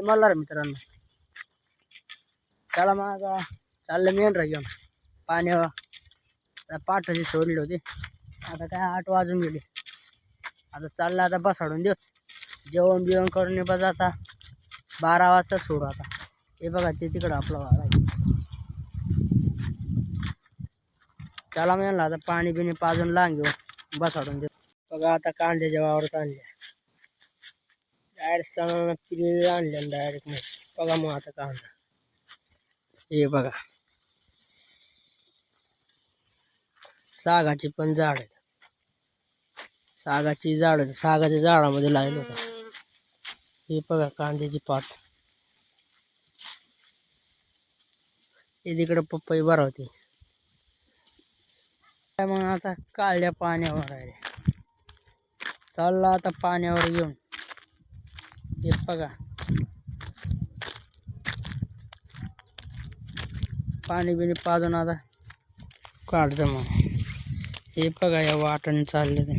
ते मल्हार मित्रांनो. त्याला मग चाललं मेंढरा घेऊन पाण्यावर. पाठाची सोडली होती, आता काय 8 वाजून गेले. आता चाललं आता बसाडून देऊ, जेवण बिवण करून बस. आता 12 वाजता सोडू. आता हे बघा ते तिकडं आपला वाडा आहे. त्याला म्हणलं आता पाणी बिणी पाजून लांग घेऊ, बसाडून देऊ. बघा आता कांद्याच्या वावरात आणल्या डायरेक्ट सण पिरी आणल्या डायरेक्ट. मग बघा मग आता कांदा हे बघा, सागाची पण झाड आहेत. सागाची झाड, सागाच्या झाडामध्ये लावलं होतं. हे बघा कांद्याची पाट. हे तिकडे पपई बरा होती. मग आता काढल्या पाण्यावर आहे. चालला आता पाण्यावर येऊन. हे बघा पाणी बिणी पाजून आता काढतं. मग हे बघा या वाटण चालले ते.